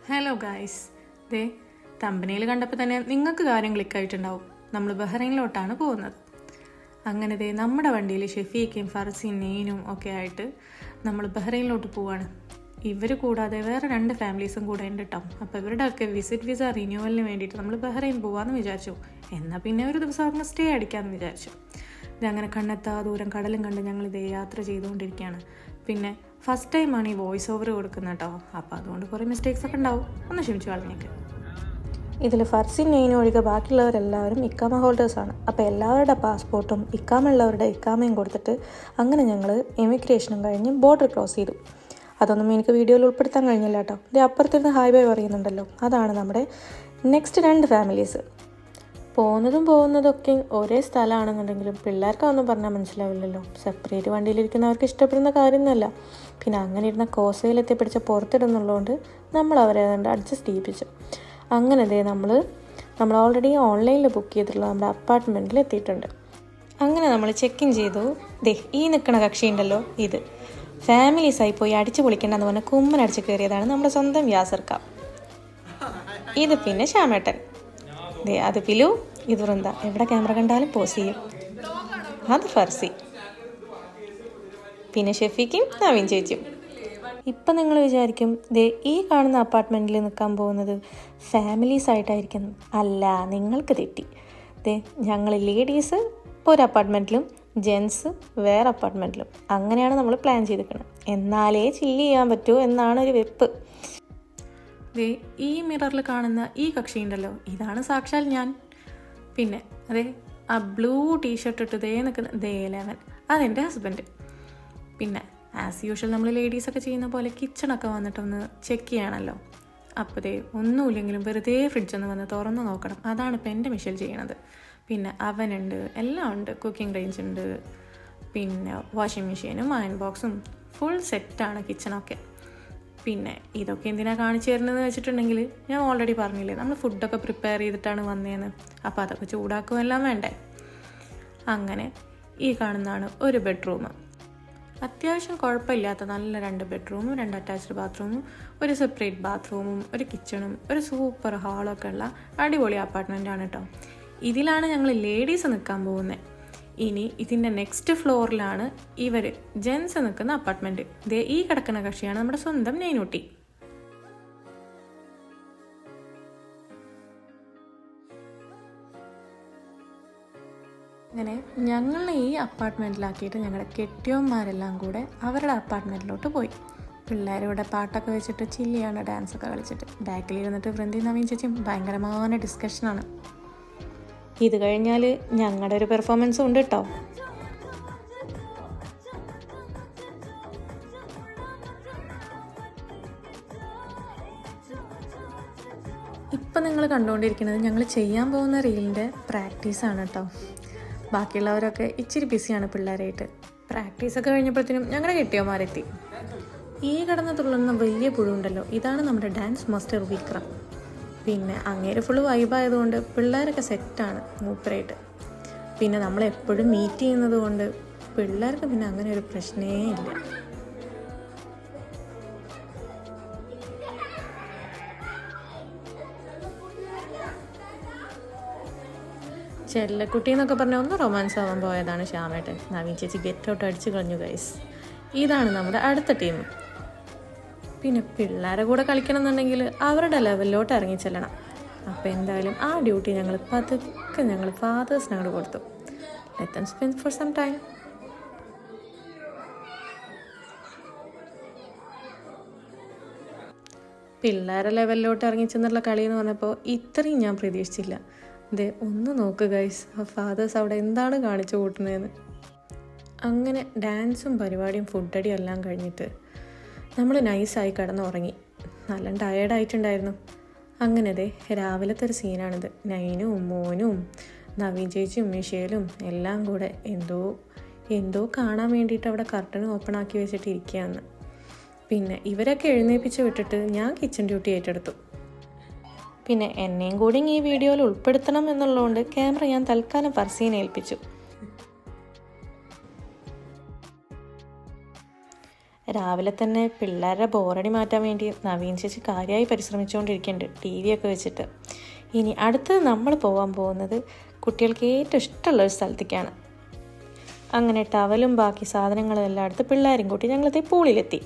Hello guys, ദേ തമ്പനയിൽ കണ്ടപ്പോൾ തന്നെ നിങ്ങൾക്ക് കാര്യം ക്ലിക്കായിട്ടുണ്ടാവും. നമ്മൾ ബഹ്റൈനിലോട്ടാണ് പോകുന്നത്. അങ്ങനെ ദേ നമ്മുടെ വണ്ടിയിൽ ഷെഫീക്കയും ഫർസിയും നെയ്നും ഒക്കെ ആയിട്ട് നമ്മൾ ബഹ്റൈനിലോട്ട് പോവാണ്. ഇവർ കൂടാതെ വേറെ 2 ഫാമിലീസും കൂടെ ഉണ്ട് കേട്ടോ. അപ്പോൾ ഇവരുടെയൊക്കെ വിസിറ്റ് വിസ റിന്യൂവലിന് വേണ്ടിയിട്ട് നമ്മൾ ബഹ്റൈൻ പോകാമെന്ന് വിചാരിച്ചു. എന്നാൽ പിന്നെ ഒരു ദിവസം അവിടെ സ്റ്റേ അടിക്കാമെന്ന് വിചാരിച്ചു. ഇതങ്ങനെ കണ്ണെത്താ ദൂരം കടലും കണ്ട് ഞങ്ങൾ ഇതേ യാത്ര ചെയ്തുകൊണ്ടിരിക്കുകയാണ്. പിന്നെ ഫസ്റ്റ് ടൈമാണ് ഈ വോയിസ് ഓവർ കൊടുക്കുന്നത് കേട്ടോ. അപ്പോൾ അതുകൊണ്ട് കുറേ മിസ്റ്റേക്സ് ഒക്കെ ഉണ്ടാവും, ഒന്ന് ക്ഷമിച്ചു കളഞ്ഞേക്ക്. ഇതിൽ ഫർസിൻ നെയ്നും ഒഴികെ ബാക്കിയുള്ളവരെല്ലാവരും ഇക്കാമ ഹോൾഡേഴ്സാണ്. അപ്പോൾ എല്ലാവരുടെ പാസ്പോർട്ടും ഇക്കാമുള്ളവരുടെ ഇക്കാമയും കൊടുത്തിട്ട് അങ്ങനെ ഞങ്ങൾ ഇമിഗ്രേഷനും കഴിഞ്ഞ് ബോർഡർ ക്രോസ് ചെയ്തു. അതൊന്നും എനിക്ക് വീഡിയോയിൽ ഉൾപ്പെടുത്താൻ കഴിഞ്ഞില്ല കേട്ടോ. ഇത് അപ്പുറത്തിരുന്ന് ഹൈ ബൈ പറയുന്നുണ്ടല്ലോ, അതാണ് നമ്മുടെ നെക്സ്റ്റ് 2 ഫാമിലീസ്. പോകുന്നതൊക്കെ ഒരേ സ്ഥലമാണെന്നുണ്ടെങ്കിലും പിള്ളേർക്കൊന്നും പറഞ്ഞാൽ മനസ്സിലാവില്ലല്ലോ. സെപ്പറേറ്റ് വണ്ടിയിലിരിക്കുന്നവർക്ക് ഇഷ്ടപ്പെടുന്ന കാര്യമൊന്നുമല്ല. പിന്നെ അങ്ങനെ ഇരുന്ന കോസയിലെത്തി പിടിച്ച പുറത്തിടുന്നുള്ളതുകൊണ്ട് നമ്മൾ അവരെ അതുകൊണ്ട് അഡ്ജസ്റ്റ് ചെയ്യിപ്പിച്ചു. അങ്ങനെ ദേ നമ്മൾ ഓൾറെഡി ഓൺലൈനിൽ ബുക്ക് ചെയ്തിട്ടുള്ള നമ്മുടെ അപ്പാർട്ട്മെൻറ്റിൽ എത്തിയിട്ടുണ്ട്. അങ്ങനെ നമ്മൾ ചെക്ക് ഇൻ ചെയ്തു. ദേ ഈ നിൽക്കുന്ന കക്ഷി ഉണ്ടല്ലോ, ഇത് ഫാമിലീസായി പോയി അടിച്ചു പൊളിക്കേണ്ടെന്ന് പറഞ്ഞാൽ കുമ്മനടിച്ച് കയറിയതാണ് നമ്മുടെ സ്വന്തം യാസർക്ക. ഇത് പിന്നെ ശ്യാമേട്ടൻ, ദേ അത് പിലു, ഇത് വൃന്ദ, എവിടെ ക്യാമറ കണ്ടാലും പോസ് ചെയ്യും. അത് ഫർസി, പിന്നെ ഷെഫീക്കും നവീൻ ചേച്ചിയും. ഇപ്പം നിങ്ങൾ വിചാരിക്കും ദേ ഈ കാണുന്ന അപ്പാർട്ട്മെൻറ്റിൽ നിൽക്കാൻ പോകുന്നത് ഫാമിലീസ് ആയിട്ടായിരിക്കും. അല്ല, നിങ്ങൾക്ക് തെറ്റി. ദേ ഞങ്ങൾ ലേഡീസ് ഒരു അപ്പാർട്ട്മെൻറ്റിലും ജെൻസ് വേറെ അപ്പാർട്ട്മെൻറ്റിലും, അങ്ങനെയാണ് നമ്മൾ പ്ലാൻ ചെയ്തിരിക്കുന്നത്. എന്നാലേ ചില്ല് ചെയ്യാൻ പറ്റൂ എന്നാണ് ഒരു വെപ്പ്. ദേ ഈ മിററിൽ കാണുന്ന ഈ കക്ഷി ഉണ്ടല്ലോ, ഇതാണ് സാക്ഷാൽ ഞാൻ. പിന്നെ അതെ ആ ബ്ലൂ ടീഷർട്ട് ഇട്ട് ദേ നിൽക്കുന്ന ദേ 11, അതെൻ്റെ ഹസ്ബൻഡ്. പിന്നെ ആസ് യൂഷ്വൽ നമ്മൾ ലേഡീസൊക്കെ ചെയ്യുന്ന പോലെ കിച്ചണൊക്കെ വന്നിട്ടൊന്ന് ചെക്ക് ചെയ്യണമല്ലോ. അപ്പോൾ ദേ ഒന്നുമില്ലെങ്കിലും വെറുതെ ഫ്രിഡ്ജൊന്ന് വന്ന് തുറന്ന് നോക്കണം. അതാണ് ഇപ്പോൾ എൻ്റെ മിഷൽ ചെയ്യണത്. പിന്നെ അവനുണ്ട്, എല്ലാം ഉണ്ട്, കുക്കിംഗ് റേഞ്ച് ഉണ്ട്, പിന്നെ വാഷിംഗ് മെഷീനും അയൺ ബോക്സും ഫുൾ സെറ്റാണ് കിച്ചണൊക്കെ. പിന്നെ ഇതൊക്കെ എന്തിനാണ് കാണിച്ചു തരുന്നതെന്ന് വെച്ചിട്ടുണ്ടെങ്കിൽ ഞാൻ ഓൾറെഡി പറഞ്ഞില്ലേ, നമ്മൾ ഫുഡൊക്കെ പ്രിപ്പയർ ചെയ്തിട്ടാണ് വന്നതെന്ന്. അപ്പോൾ അതൊക്കെ ചൂടാക്കുകയെല്ലാം വേണ്ടേ. അങ്ങനെ ഈ കാണുന്നതാണ് ഒരു ബെഡ്റൂം. അത്യാവശ്യം കുഴപ്പമില്ലാത്ത നല്ല 2 ബെഡ്റൂമും 2 അറ്റാച്ച്ഡ് ബാത്റൂമും ഒരു സെപ്പറേറ്റ് ബാത്റൂമും ഒരു കിച്ചണും ഒരു സൂപ്പർ ഹാളൊക്കെ ഉള്ള അടിപൊളി അപ്പാർട്ട്മെൻറ്റാണ് കേട്ടോ. ഇതിലാണ് ഞങ്ങൾ ലേഡീസ് നിൽക്കാൻ പോകുന്നത്. ഇനി ഇതിൻ്റെ നെക്സ്റ്റ് ഫ്ലോറിലാണ് ഇവർ ജെൻസ് നിൽക്കുന്ന അപ്പാർട്ട്മെൻറ്റ്. ദേ ഈ കിടക്കുന്ന കക്ഷിയാണ് നമ്മുടെ സ്വന്തം നൈനൂട്ടി. അങ്ങനെ ഞങ്ങളെ ഈ അപ്പാർട്ട്മെൻറ്റിലാക്കിയിട്ട് ഞങ്ങളുടെ കെട്ടിയോന്മാരെല്ലാം കൂടെ അവരുടെ അപ്പാർട്ട്മെൻറ്റിലോട്ട് പോയി. പിള്ളേരിവിടെ പാട്ടൊക്കെ വെച്ചിട്ട് ചില്ലിയാണ്, ഡാൻസൊക്കെ കളിച്ചിട്ട്. ബാക്കിലിരുന്നിട്ട് വൃന്ദി നവീൻ ചേച്ചിയും ഭയങ്കരമായ ഡിസ്കഷനാണ്. ഇത് കഴിഞ്ഞാൽ ഞങ്ങളുടെ ഒരു പെർഫോമൻസും ഉണ്ട് കേട്ടോ. ഇപ്പം നിങ്ങൾ കണ്ടുകൊണ്ടിരിക്കുന്നത് ഞങ്ങൾ ചെയ്യാൻ പോകുന്ന റീലിൻ്റെ പ്രാക്ടീസാണ് കേട്ടോ. ബാക്കിയുള്ളവരൊക്കെ ഇച്ചിരി ബിസിയാണ് പിള്ളേരായിട്ട്. പ്രാക്ടീസൊക്കെ കഴിഞ്ഞപ്പോഴത്തേനും ഞങ്ങളുടെ കെട്ടിയന്മാരെത്തി. ഈ കിടന്ന് തുള്ളുന്ന വലിയ പുഴുണ്ടല്ലോ, ഇതാണ് നമ്മുടെ ഡാൻസ് മാസ്റ്റർ വിക്രം. പിന്നെ അങ്ങേര് ഫുള്ള് വൈബായതുകൊണ്ട് പിള്ളേരൊക്കെ സെറ്റാണ് മൂപ്പരായിട്ട്. പിന്നെ നമ്മളെപ്പോഴും മീറ്റ് ചെയ്യുന്നത് കൊണ്ട് പിള്ളേർക്ക് പിന്നെ അങ്ങനെ ഒരു പ്രശ്നമേ ഇല്ല. ചെല്ലക്കുട്ടി എന്നൊക്കെ പറഞ്ഞാൽ ഒന്ന് റൊമാൻസ് ആവാൻ പോയതാണ് ശ്യാമേട്ടൻ. നവീൻ ചേച്ചി ഗെറ്റ് ഔട്ട് അടിച്ച് കളഞ്ഞു ഗൈസ്. ഇതാണ് നമ്മുടെ അടുത്ത ടീം. പിന്നെ പിള്ളേരെ കൂടെ കളിക്കണം എന്നുണ്ടെങ്കിൽ അവരുടെ ലെവലിലോട്ട് ഇറങ്ങിച്ചെല്ലണം. അപ്പോൾ എന്തായാലും ആ ഡ്യൂട്ടി ഞങ്ങൾ പതുക്കെ ഞങ്ങൾ ഫാദേഴ്സിനോട് കൊടുത്തു. Let them spend for some time. പിള്ളേരെ ലെവലിലോട്ട് ഇറങ്ങിച്ചെന്നുള്ള കളി എന്ന് പറഞ്ഞപ്പോൾ ഇത്രയും ഞാൻ പ്രതീക്ഷിച്ചില്ല. ദേ ഒന്ന് നോക്ക് ഗൈസ്, ആ ഫാദേഴ്സ് അവിടെ എന്താണ് കാണിച്ചു കൂട്ടുന്നതെന്ന്. അങ്ങനെ ഡാൻസും പരിപാടിയും ഫുഡടിയും എല്ലാം കഴിഞ്ഞിട്ട് നമ്മൾ നൈസായി കിടന്നുറങ്ങി. നല്ല ടയേർഡായിട്ടുണ്ടായിരുന്നു. അങ്ങനെ ദേ രാവിലത്തെ ഒരു സീനാണിത്. നൈനും മോനും നവീൻ ചേച്ചിയും മിഷേലും എല്ലാം കൂടെ എന്തോ കാണാൻ വേണ്ടിയിട്ട് അവിടെ കർട്ടൻ ഓപ്പൺ ആക്കി വെച്ചിട്ട് ഇരിക്കുകയാണ്. പിന്നെ ഇവരൊക്കെ എഴുന്നേൽപ്പിച്ച് വിട്ടിട്ട് ഞാൻ കിച്ചൺ ഡ്യൂട്ടി ഏറ്റെടുത്തു. പിന്നെ എന്നെയും കൂടി ഈ വീഡിയോയിൽ ഉൾപ്പെടുത്തണം എന്നുള്ളതുകൊണ്ട് ക്യാമറ ഞാൻ തൽക്കാലം ഫർസീനെ ഏൽപ്പിച്ചു. രാവിലെ തന്നെ പിള്ളേരുടെ ബോറടി മാറ്റാൻ വേണ്ടി നവീൻ ചേച്ചി കാര്യമായി പരിശ്രമിച്ചുകൊണ്ടിരിക്കുന്നുണ്ട് TV ഒക്കെ വെച്ചിട്ട്. ഇനി അടുത്തത് നമ്മൾ പോകാൻ പോകുന്നത് കുട്ടികൾക്ക് ഏറ്റവും ഇഷ്ടമുള്ളൊരു സ്ഥലത്തേക്കാണ്. അങ്ങനെ ടവലും ബാക്കി സാധനങ്ങളും എല്ലാം എടുത്ത് പിള്ളേരും കൂട്ടി ഞങ്ങളത് പൂളിലെത്തി.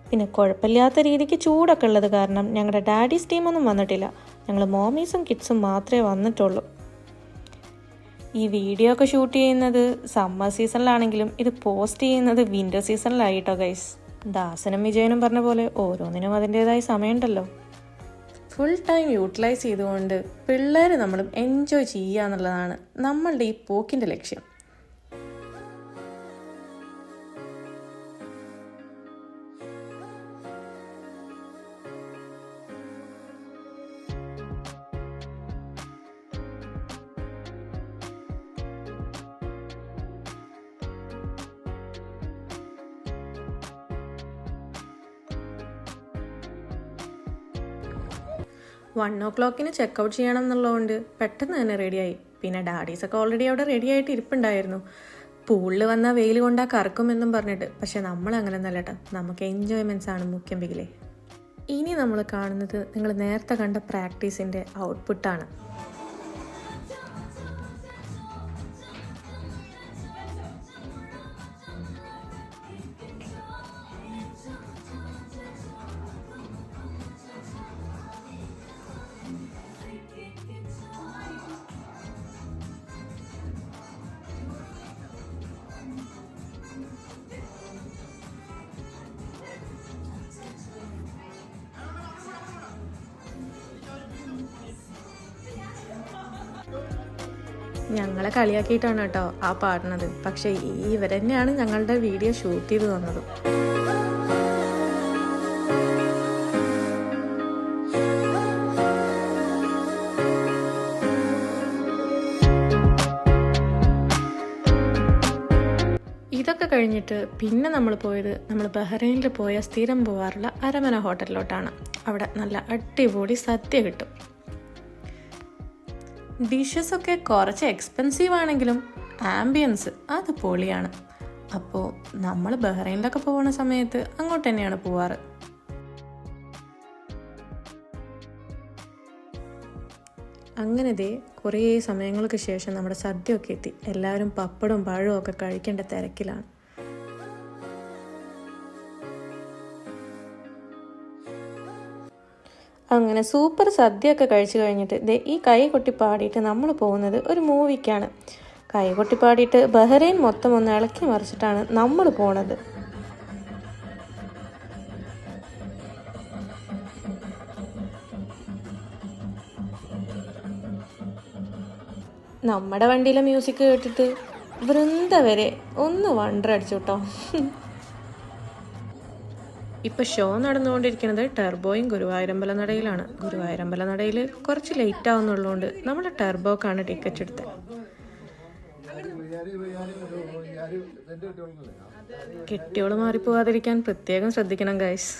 പിന്നെ കുഴപ്പമില്ലാത്ത രീതിക്ക് ചൂടൊക്കെ ഉള്ളത് കാരണം ഞങ്ങളുടെ ഡാഡീസ് ടീമൊന്നും വന്നിട്ടില്ല. ഞങ്ങൾ മോമീസും കിഡ്സും മാത്രമേ വന്നിട്ടുള്ളൂ. ഈ വീഡിയോ ഒക്കെ ഷൂട്ട് ചെയ്യുന്നത് സമ്മർ സീസണിലാണെങ്കിലും ഇത് പോസ്റ്റ് ചെയ്യുന്നത് വിൻ്റർ സീസണിലായിട്ടോ ഗൈസ്. ദാസനും വിജയനും പറഞ്ഞ പോലെ ഓരോന്നിനും അതിൻ്റേതായ സമയമുണ്ടല്ലോ. ഫുൾ ടൈം യൂട്ടിലൈസ് ചെയ്തുകൊണ്ട് പിള്ളേർ നമ്മളും എൻജോയ് ചെയ്യുക എന്നുള്ളതാണ് നമ്മളുടെ ഈ പോക്കിൻ്റെ ലക്ഷ്യം. വൺ ഓ ക്ലോക്കിന് ചെക്കൗട്ട് ചെയ്യണം എന്നുള്ളതുകൊണ്ട് പെട്ടെന്ന് തന്നെ റെഡിയായി. പിന്നെ ഡാഡീസൊക്കെ ഓൾറെഡി അവിടെ റെഡി ആയിട്ട് ഇരിപ്പുണ്ടായിരുന്നു. പൂളിൽ വന്നാൽ വെയിൽ കൊണ്ടാ കറക്കുമെന്നും പറഞ്ഞിട്ട്. പക്ഷെ നമ്മൾ അങ്ങനെ ഒന്നല്ല കേട്ടോ, നമുക്ക് എൻജോയ്മെൻറ്റ്സ് ആണ് മുഖ്യം ബിഗിലെ. ഇനി നമ്മൾ കാണുന്നത് നിങ്ങൾ നേരത്തെ കണ്ട പ്രാക്ടീസിൻ്റെ ഔട്ട്പുട്ടാണ്. ഞങ്ങളെ കളിയാക്കിയിട്ടാണ് കേട്ടോ ആ പാടുന്നത്. പക്ഷേ ഇവരെന്നെയാണ് ഞങ്ങളുടെ വീഡിയോ ഷൂട്ട് ചെയ്ത് തന്നത്. ഇതൊക്കെ കഴിഞ്ഞിട്ട് പിന്നെ നമ്മൾ പോയത് നമ്മൾ ബഹ്റൈനിൽ പോയ സ്ഥിരം പോകാറുള്ള അരമന ഹോട്ടലിലോട്ടാണ്. അവിടെ നല്ല അടിപൊളി സദ്യ കിട്ടും. ഡിഷസൊക്കെ കുറച്ച് എക്സ്പെൻസീവ് ആണെങ്കിലും ആംബിയൻസ് അത് പൊളിയാണ്. അപ്പോൾ നമ്മൾ ബഹ്റൈനിലൊക്കെ പോകുന്ന സമയത്ത് അങ്ങോട്ട് തന്നെയാണ് പോവാറ്. അങ്ങനെ കുറേ സമയങ്ങൾക്ക് ശേഷം നമ്മുടെ സദ്യയൊക്കെ എത്തി. എല്ലാവരും പപ്പടവും പഴവും ഒക്കെ കഴിക്കേണ്ട തിരക്കിലാണ്. അങ്ങനെ സൂപ്പർ സദ്യയൊക്കെ കഴിച്ചു കഴിഞ്ഞിട്ട് ഈ കൈ കൊട്ടി പാടിയിട്ട് നമ്മൾ പോകുന്നത് ഒരു മൂവിക്കാണ്. കൈ കൊട്ടി പാടിയിട്ട് ബഹ്റൈൻ മൊത്തം ഒന്ന് ഇളക്കി മറിച്ചിട്ടാണ് നമ്മൾ പോണത്. നമ്മുടെ വണ്ടിയിലെ മ്യൂസിക് കേട്ടിട്ട് വൃന്ദ വരെ ഒന്ന് വണ്ടർ അടിച്ചു കേട്ടോ. ഇപ്പോൾ ഷോ നടന്നുകൊണ്ടിരിക്കുന്നത് ടെർബോയും ഗുരുവായൂരമ്പല നടയിലാണ്. ഗുരുവായൂരമ്പല നടയിൽ കുറച്ച് ലേറ്റ് ആവുന്നുള്ളതുകൊണ്ട് നമ്മൾ ടെർബോക്കാണ് ടിക്കറ്റ് എടുത്തത്. കെട്ടിയോള് മാറിപ്പോവാതിരിക്കാൻ പ്രത്യേകം ശ്രദ്ധിക്കണം ഗൈസ്.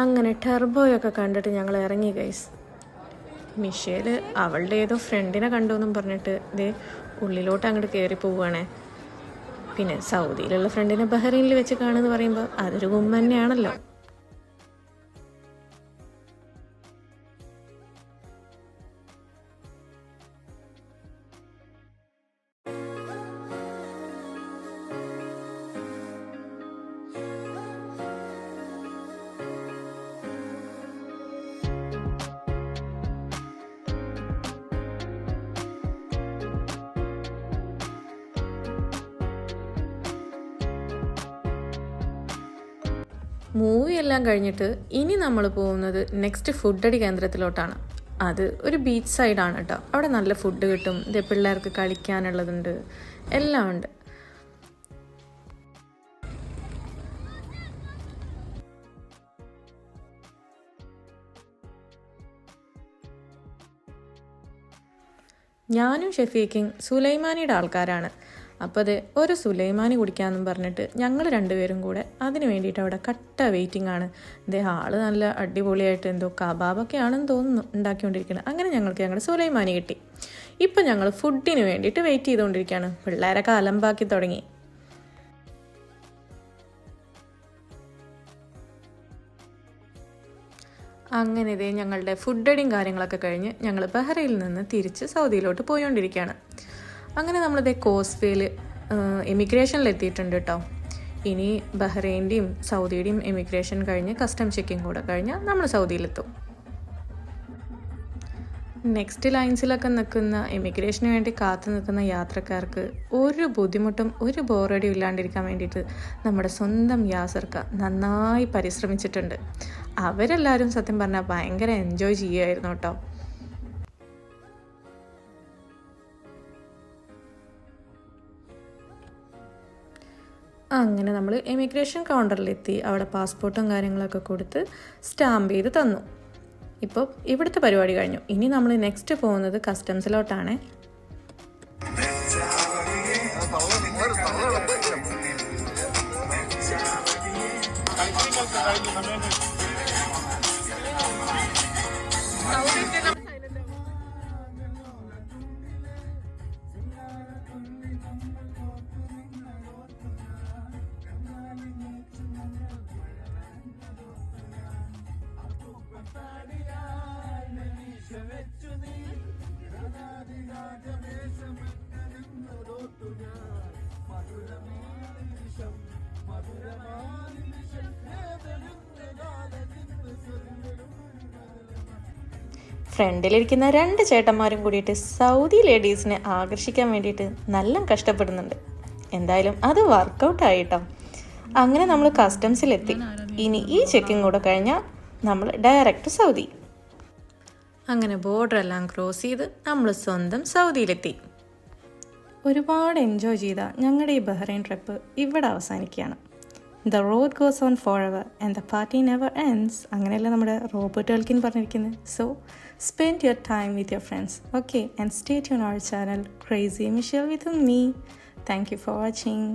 അങ്ങനെ ടെർബോയൊക്കെ കണ്ടിട്ട് ഞങ്ങൾ ഇറങ്ങി ഗൈസ്. മിഷേൽ അവളുടെ ഏതോ ഫ്രണ്ടിനെ കണ്ടുവെന്നും പറഞ്ഞിട്ട് ഉള്ളിലോട്ട് അങ്ങോട്ട് കയറി പോവുകയാണേ. പിന്നെ സൗദിയിലുള്ള ഫ്രണ്ടിനെ ബഹ്റൈനിൽ വെച്ച് കാണുമെന്ന് പറയുമ്പോൾ അതൊരു ഗുമ്മ തന്നെയാണല്ലോ. മൂവി എല്ലാം കഴിഞ്ഞിട്ട് ഇനി നമ്മൾ പോകുന്നത് നെക്സ്റ്റ് ഫുഡടി കേന്ദ്രത്തിലോട്ടാണ്. അത് ഒരു ബീച്ച് സൈഡാണ് കേട്ടോ. അവിടെ നല്ല ഫുഡ് കിട്ടും. പിള്ളേർക്ക് കളിക്കാനുള്ളതുണ്ട്, എല്ലാം ഉണ്ട്. ഞാനും ഷെഫീക്കും സുലൈമാനിയുടെ ആൾക്കാരാണ്. അപ്പോൾ അത് ഒരു സുലൈമാനി കുടിക്കാമെന്നും പറഞ്ഞിട്ട് ഞങ്ങൾ രണ്ടുപേരും കൂടെ അതിന് വേണ്ടിയിട്ട് അവിടെ കട്ട വെയിറ്റിംഗ് ആണ്. ആള് നല്ല അടിപൊളിയായിട്ട് എന്തോ കബാബൊക്കെ ആണെന്ന് തോന്നുന്നു ഉണ്ടാക്കിക്കൊണ്ടിരിക്കുന്നത്. അങ്ങനെ ഞങ്ങൾക്ക് ഞങ്ങളുടെ സുലൈമാനി കിട്ടി. ഇപ്പം ഞങ്ങൾ ഫുഡിന് വേണ്ടിയിട്ട് വെയിറ്റ് ചെയ്തുകൊണ്ടിരിക്കുകയാണ്. പിള്ളേരൊക്കെ അലമ്പാക്കി തുടങ്ങി. അങ്ങനെ ഞങ്ങളുടെ ഫുഡ് അടിയും കാര്യങ്ങളൊക്കെ കഴിഞ്ഞ് ഞങ്ങൾ ബഹ്റൈനിൽ നിന്ന് തിരിച്ച് സൗദിയിലോട്ട് പോയിക്കൊണ്ടിരിക്കുകയാണ്. അങ്ങനെ കോസ്വേയിൽ എമിഗ്രേഷനിൽ എത്തിയിട്ടുണ്ട് കേട്ടോ. ഇനി ബഹ്റൈൻ്റെയും സൗദിയുടെയും എമിഗ്രേഷൻ കഴിഞ്ഞ് കസ്റ്റം ചെക്കിങ് കൂടെ കഴിഞ്ഞാൽ നമ്മൾ സൗദിയിലെത്തും. നെക്സ്റ്റ് ലൈൻസിലൊക്കെ നിൽക്കുന്ന എമിഗ്രേഷന് വേണ്ടി കാത്തു നിൽക്കുന്ന യാത്രക്കാർക്ക് ഒരു ബുദ്ധിമുട്ടും ഒരു ബോറടിയും ഇല്ലാണ്ടിരിക്കാൻ വേണ്ടിയിട്ട് നമ്മുടെ സ്വന്തം യാസർക്ക നന്നായി പരിശ്രമിച്ചിട്ടുണ്ട്. അവരെല്ലാവരും സത്യം പറഞ്ഞാൽ ഭയങ്കര എൻജോയ് ചെയ്യുമായിരുന്നു കേട്ടോ. അങ്ങനെ നമ്മൾ എമിഗ്രേഷൻ കൗണ്ടറിലെത്തി. അവിടെ പാസ്പോർട്ടും കാര്യങ്ങളൊക്കെ കൊടുത്ത് സ്റ്റാമ്പ് ചെയ്ത് തന്നു. ഇപ്പോൾ ഇവിടുത്തെ പരിപാടി കഴിഞ്ഞു. ഇനി നമ്മൾ നെക്സ്റ്റ് പോകുന്നത് കസ്റ്റംസിലോട്ടാണ്. ഫ്രണ്ടിലിരിക്കുന്ന 2 ചേട്ടന്മാരും കൂടിയിട്ട് സൗദി ലേഡീസിനെ ആകർഷിക്കാൻ വേണ്ടിയിട്ട് നല്ല കഷ്ടപ്പെടുന്നുണ്ട്. എന്തായാലും അത് വർക്കൗട്ടായിട്ടോ. അങ്ങനെ നമ്മൾ കസ്റ്റംസിലെത്തി. ഇനി ഈ ചെക്കിങ് കൂടെ കഴിഞ്ഞാൽ നമ്മൾ ഡയറക്റ്റ് സൗദി. അങ്ങനെ ബോർഡറെല്ലാം ക്രോസ് ചെയ്ത് നമ്മൾ സ്വന്തം സൗദിയിലെത്തി. ഒരുപാട് എൻജോയ് ചെയ്ത ഞങ്ങളുടെ ഈ ബഹ്റൈൻ ട്രിപ്പ് ഇവിടെ അവസാനിക്കുകയാണ്. The road goes on for ever and the party never ends. അങ്ങനെയല്ല നമ്മുടെ റോബർട്ട് എൽക്കിൻ പറഞ്ഞിരിക്കുന്നത്. So spend your time with your friends. Okay, and stay tune our channel crazy Michelle with me. Thank you for watching.